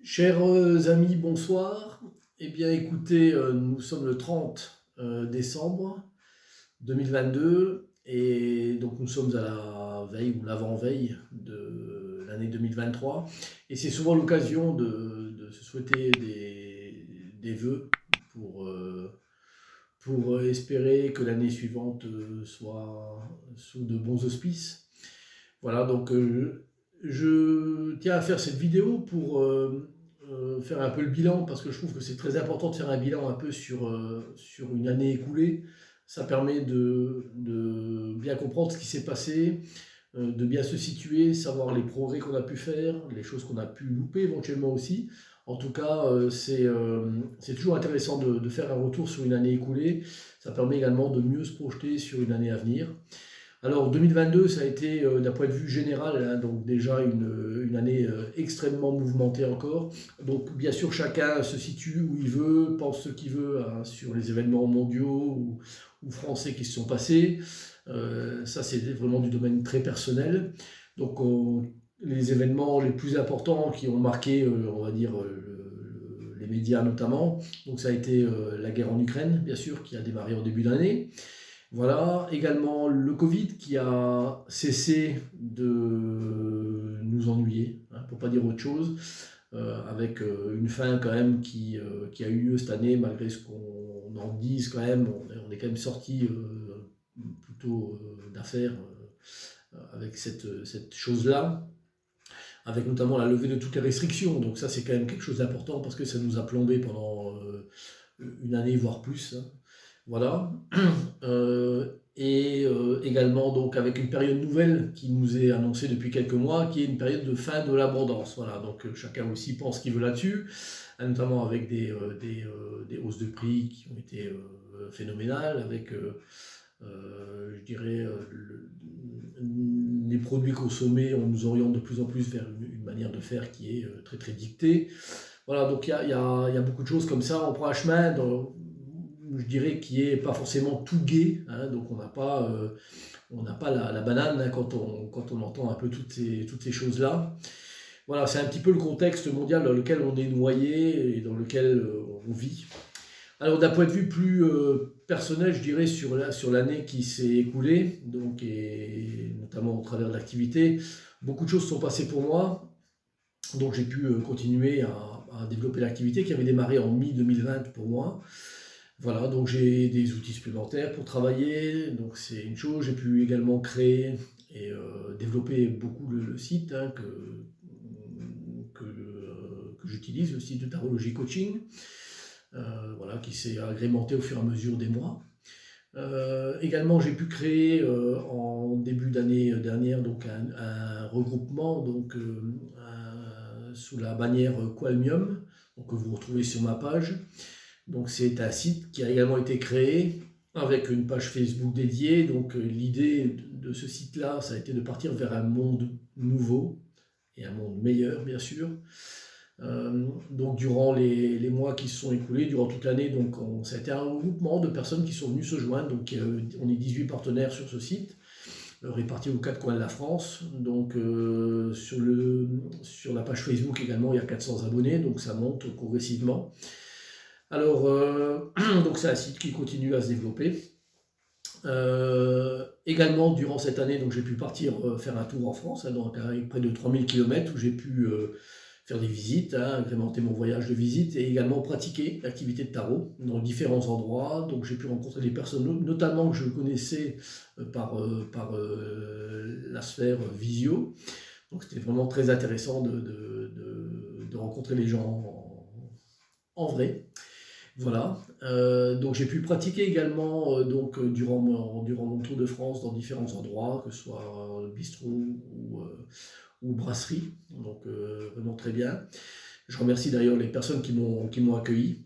Chers amis, bonsoir. Eh bien, écoutez, nous sommes le 30 décembre 2022 et donc nous sommes à la veille ou l'avant-veille de l'année 2023. Et c'est souvent l'occasion de se souhaiter des vœux pour, euh, pour espérer que l'année suivante soit sous de bons auspices. Voilà, donc je tiens à faire cette vidéo pour faire un peu le bilan, parce que je trouve que c'est très important de faire un bilan un peu sur une année écoulée. Ça permet de bien comprendre ce qui s'est passé, de bien se situer, savoir les progrès qu'on a pu faire, les choses qu'on a pu louper éventuellement aussi. En tout cas, c'est toujours intéressant de faire un retour sur une année écoulée. Ça permet également de mieux se projeter sur une année à venir. Alors 2022, ça a été d'un point de vue général, hein, donc déjà une année extrêmement mouvementée encore. Donc bien sûr, chacun se situe où il veut, pense ce qu'il veut hein, sur les événements mondiaux ou français qui se sont passés. Ça, c'est vraiment du domaine très personnel. Donc les événements les plus importants qui ont marqué, on va dire, les médias notamment. Donc ça a été la guerre en Ukraine, bien sûr, qui a démarré en début d'année. Voilà, également le Covid qui a cessé de nous ennuyer, hein, pour pas dire autre chose, avec une fin quand même qui a eu lieu cette année, malgré ce qu'on en dise quand même, on est quand même sorti plutôt d'affaires avec cette chose-là, avec notamment la levée de toutes les restrictions. Donc ça c'est quand même quelque chose d'important parce que ça nous a plombé pendant une année, voire plus, hein. Voilà. Également donc avec une période nouvelle qui nous est annoncée depuis quelques mois, qui est une période de fin de l'abondance. Voilà, donc chacun aussi pense ce qu'il veut là-dessus, hein, notamment avec des hausses de prix qui ont été phénoménales, avec, je dirais, les produits consommés, on nous oriente de plus en plus vers une manière de faire qui est très très dictée. Voilà, donc il y a beaucoup de choses comme ça. On prend un chemin, je dirais, qui est pas forcément tout gai, hein, donc on n'a pas la banane hein, quand on entend un peu toutes ces choses-là. Voilà, c'est un petit peu le contexte mondial dans lequel on est noyé et dans lequel on vit. Alors d'un point de vue plus personnel, je dirais, sur l'année qui s'est écoulée, donc, et notamment au travers de l'activité, beaucoup de choses sont passées pour moi. Donc j'ai pu continuer à développer l'activité qui avait démarré en mi-2020 pour moi. Voilà, donc j'ai des outils supplémentaires pour travailler, donc c'est une chose. J'ai pu également créer et développer beaucoup le site hein, que j'utilise, le site de Tarologie Coaching, voilà, qui s'est agrémenté au fur et à mesure des mois. Également, j'ai pu créer en début d'année dernière donc un regroupement donc, sous la bannière Qualmium, donc, que vous retrouvez sur ma page. Donc c'est un site qui a également été créé avec une page Facebook dédiée. Donc l'idée de ce site-là, ça a été de partir vers un monde nouveau et un monde meilleur, bien sûr. Donc durant les mois qui se sont écoulés, durant toute l'année, donc ça a été un regroupement de personnes qui sont venues se joindre. Donc on est 18 partenaires sur ce site, répartis aux quatre coins de la France. Donc sur la page Facebook également, il y a 400 abonnés, donc ça monte progressivement. Alors, donc c'est un site qui continue à se développer. Également, durant cette année, donc j'ai pu partir faire un tour en France, hein, donc avec près de 3000 km où j'ai pu faire des visites, hein, agrémenter mon voyage de visite et également pratiquer l'activité de tarot dans différents endroits. Donc j'ai pu rencontrer des personnes, notamment que je connaissais par la sphère visio. Donc c'était vraiment très intéressant de rencontrer les gens en vrai. Voilà, donc j'ai pu pratiquer également durant mon tour de France dans différents endroits, que ce soit bistrot ou brasserie, donc vraiment très bien. Je remercie d'ailleurs les personnes qui m'ont accueilli.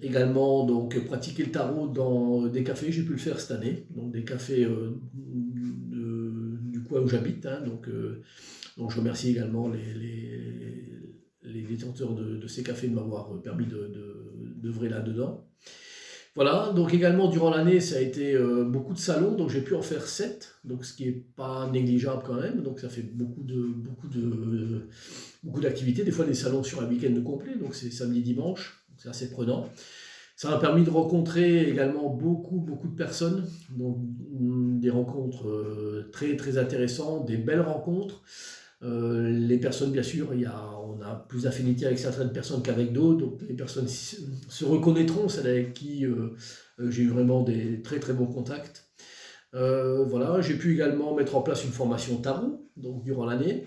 Également, donc pratiquer le tarot dans des cafés, j'ai pu le faire cette année, donc des cafés du coin où j'habite, hein, donc je remercie également les détenteurs de ces cafés de m'avoir permis d'œuvrer là-dedans. Voilà, donc également durant l'année, ça a été beaucoup de salons, donc j'ai pu en faire 7, donc ce qui n'est pas négligeable quand même, donc ça fait beaucoup d'activités, des fois des salons sur un week-end complet, donc c'est samedi, dimanche, donc c'est assez prenant. Ça m'a permis de rencontrer également beaucoup de personnes, donc des rencontres très très intéressantes, des belles rencontres. Les personnes, bien sûr, on a plus d'affinité avec certaines personnes qu'avec d'autres, donc les personnes se reconnaîtront, celles avec qui j'ai eu vraiment des très très bons contacts. Voilà, j'ai pu également mettre en place une formation tarot, donc durant l'année.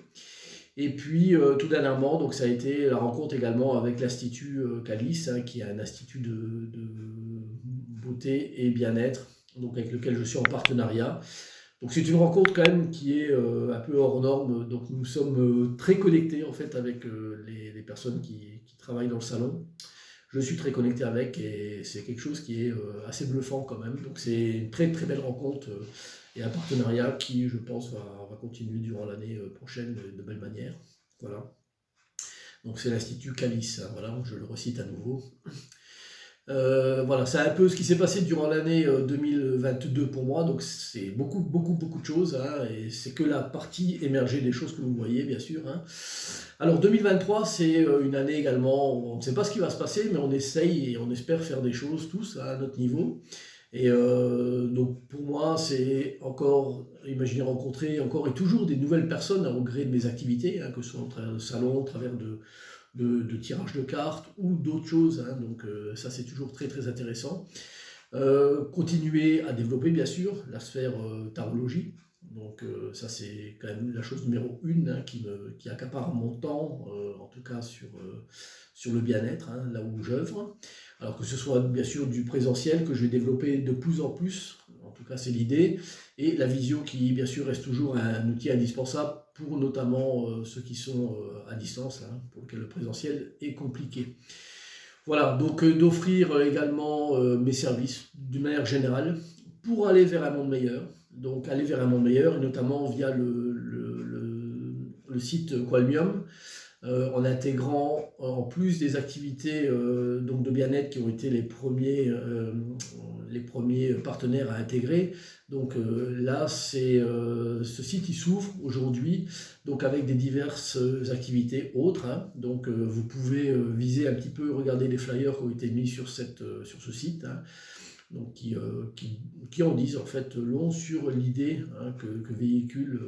Et puis tout dernièrement, donc ça a été la rencontre également avec l'Institut Calice, hein, qui est un institut de beauté et bien-être, donc avec lequel je suis en partenariat. Donc c'est une rencontre quand même qui est un peu hors norme. Donc nous sommes très connectés en fait avec les personnes qui travaillent dans le salon. Je suis très connecté avec et c'est quelque chose qui est assez bluffant quand même. Donc c'est une très très belle rencontre et un partenariat qui, je pense, va continuer durant l'année prochaine de belle manière. Voilà. Donc c'est l'Institut Calice, hein, voilà, je le recite à nouveau. Voilà, c'est un peu ce qui s'est passé durant l'année 2022 pour moi, donc c'est beaucoup de choses, hein, et c'est que la partie émergée des choses que vous voyez, bien sûr. Hein. Alors 2023, c'est une année également, on ne sait pas ce qui va se passer, mais on essaye et on espère faire des choses tous à notre niveau. Et donc pour moi, c'est encore, imaginer rencontrer encore et toujours des nouvelles personnes au gré de mes activités, hein, que ce soit au travers de salon, au travers de tirage de cartes ou d'autres choses. Hein, donc ça, c'est toujours très très intéressant. Continuer à développer, bien sûr, la sphère tarologie. Donc ça, c'est quand même la chose numéro une, hein, qui accapare mon temps, en tout cas sur le bien-être, hein, là où j'œuvre. Alors que ce soit bien sûr du présentiel que je vais développer de plus en plus, en tout cas c'est l'idée, et la visio qui bien sûr reste toujours un outil indispensable pour notamment ceux qui sont à distance, hein, pour lesquels le présentiel est compliqué. Voilà, donc d'offrir également mes services d'une manière générale pour aller vers un monde meilleur. Donc aller vers un monde meilleur, et notamment via le site Qualmium, en intégrant en plus des activités donc de bien-être qui ont été les premiers partenaires à intégrer. Donc là, ce site il s'ouvre aujourd'hui, donc avec des diverses activités autres. Hein. Donc vous pouvez viser un petit peu, regarder les flyers qui ont été mis sur ce site. Hein. Donc qui en disent en fait long sur l'idée, hein, que véhicule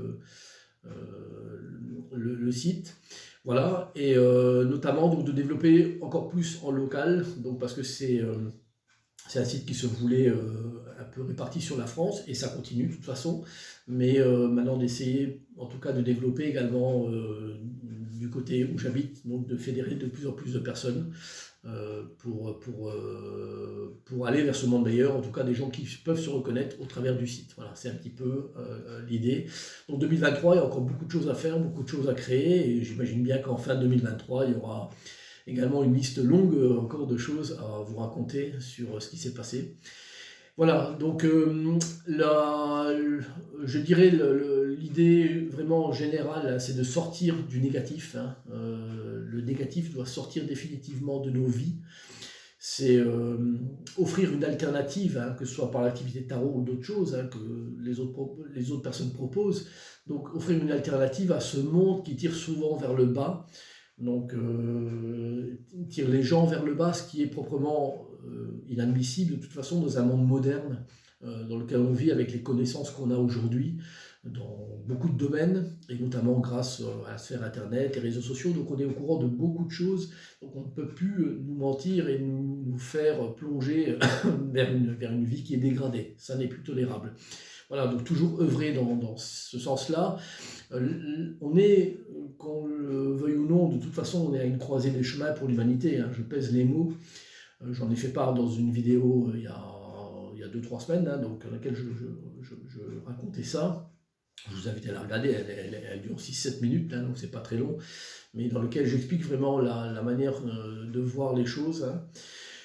le site. Voilà, et notamment donc, de développer encore plus en local, donc parce que c'est un site qui se voulait un peu réparti sur la France, et ça continue de toute façon, mais maintenant d'essayer en tout cas de développer également du côté où j'habite, donc de fédérer de plus en plus de personnes pour aller vers ce monde meilleur, en tout cas des gens qui peuvent se reconnaître au travers du site. Voilà, c'est un petit peu l'idée. Donc 2023, il y a encore beaucoup de choses à faire, beaucoup de choses à créer, et j'imagine bien qu'en fin 2023, il y aura également une liste longue encore de choses à vous raconter sur ce qui s'est passé. Voilà, donc je dirais l'idée vraiment générale, c'est de sortir du négatif. Hein. Le négatif doit sortir définitivement de nos vies. C'est offrir une alternative, hein, que ce soit par l'activité de tarot ou d'autres choses, hein, que les autres personnes proposent. Donc offrir une alternative à ce monde qui tire souvent vers le bas. Donc, tire les gens vers le bas, ce qui est proprement inadmissible de toute façon dans un monde moderne dans lequel on vit avec les connaissances qu'on a aujourd'hui dans beaucoup de domaines, et notamment grâce à la sphère Internet, les réseaux sociaux. Donc on est au courant de beaucoup de choses, donc on ne peut plus nous mentir et nous faire plonger vers une vie qui est dégradée. Ça n'est plus tolérable. Voilà, donc toujours œuvrer dans ce sens-là. On est, qu'on le veuille ou non, de toute façon, on est à une croisée des chemins pour l'humanité. Hein. Je pèse les mots. J'en ai fait part dans une vidéo il y a 2-3 semaines, hein, donc, dans laquelle je racontais ça. Je vous invite à la regarder, elle dure 6-7 minutes, hein, donc c'est pas très long, mais dans lequel j'explique vraiment la manière de voir les choses. Hein.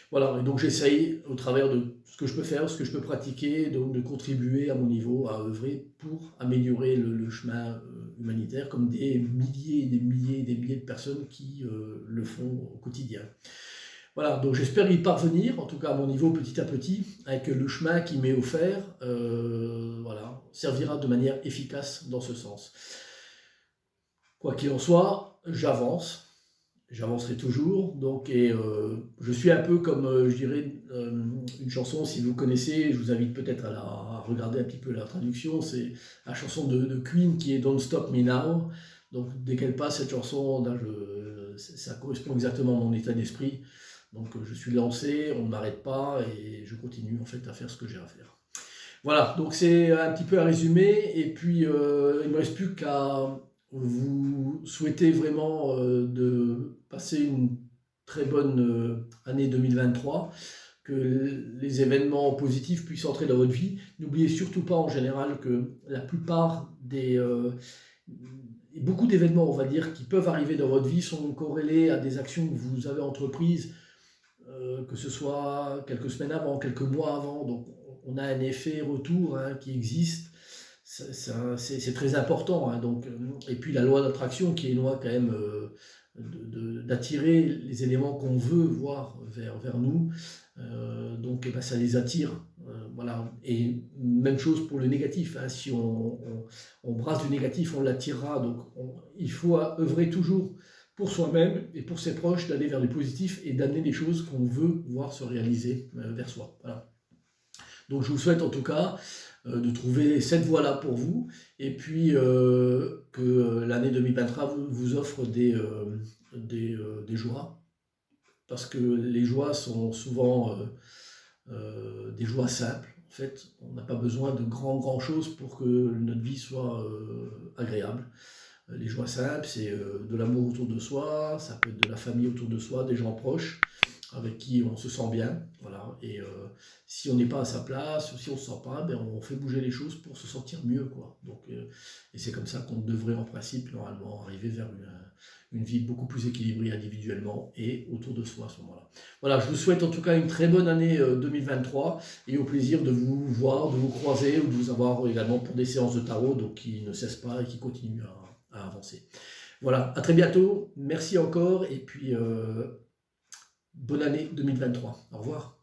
Voilà, et donc j'essaye au travers de ce que je peux faire, ce que je peux pratiquer, donc de contribuer à mon niveau à œuvrer pour améliorer le chemin humanitaire, comme des milliers et des milliers et des milliers de personnes qui le font au quotidien. Voilà, donc j'espère y parvenir, en tout cas à mon niveau petit à petit, avec le chemin qui m'est offert, voilà, servira de manière efficace dans ce sens. Quoi qu'il en soit, j'avancerai toujours, donc, et je suis un peu comme, je dirais, une chanson, si vous connaissez, je vous invite peut-être à regarder un petit peu la traduction, c'est la chanson de Queen qui est Don't Stop Me Now. Donc dès qu'elle passe cette chanson, là, ça correspond exactement à mon état d'esprit. Donc je suis lancé, on ne m'arrête pas et je continue en fait à faire ce que j'ai à faire. Voilà, donc c'est un petit peu un résumé, et puis il ne me reste plus qu'à vous souhaiter vraiment de passer une très bonne année 2023, que les événements positifs puissent entrer dans votre vie. N'oubliez surtout pas en général que la plupart beaucoup d'événements, on va dire, qui peuvent arriver dans votre vie sont corrélés à des actions que vous avez entreprises, que ce soit quelques semaines avant, quelques mois avant. Donc on a un effet retour qui existe. C'est très important. Donc, et puis la loi d'attraction qui est une loi quand même d'attirer les éléments qu'on veut voir vers nous. Donc ça les attire. Voilà. Et même chose pour le négatif. Si on brasse du négatif, on l'attirera. Donc il faut œuvrer toujours pour soi-même et pour ses proches, d'aller vers le positif et d'amener les choses qu'on veut voir se réaliser vers soi. Voilà. Donc je vous souhaite en tout cas de trouver cette voie-là pour vous, et puis que l'année 2023 vous offre des joies, parce que les joies sont souvent des joies simples. En fait, on n'a pas besoin de grand choses pour que notre vie soit agréable. Les joies simples, c'est de l'amour autour de soi, ça peut être de la famille autour de soi, des gens proches avec qui on se sent bien, voilà. Et si on n'est pas à sa place, ou si on ne se sent pas, ben on fait bouger les choses pour se sentir mieux, quoi. Donc, et c'est comme ça qu'on devrait en principe normalement arriver vers une vie beaucoup plus équilibrée individuellement et autour de soi à ce moment-là. Voilà, je vous souhaite en tout cas une très bonne année 2023, et au plaisir de vous voir, de vous croiser, ou de vous avoir également pour des séances de tarot, donc qui ne cessent pas et qui continuent à avancer. Voilà, à très bientôt, merci encore, et puis bonne année 2023. Au revoir.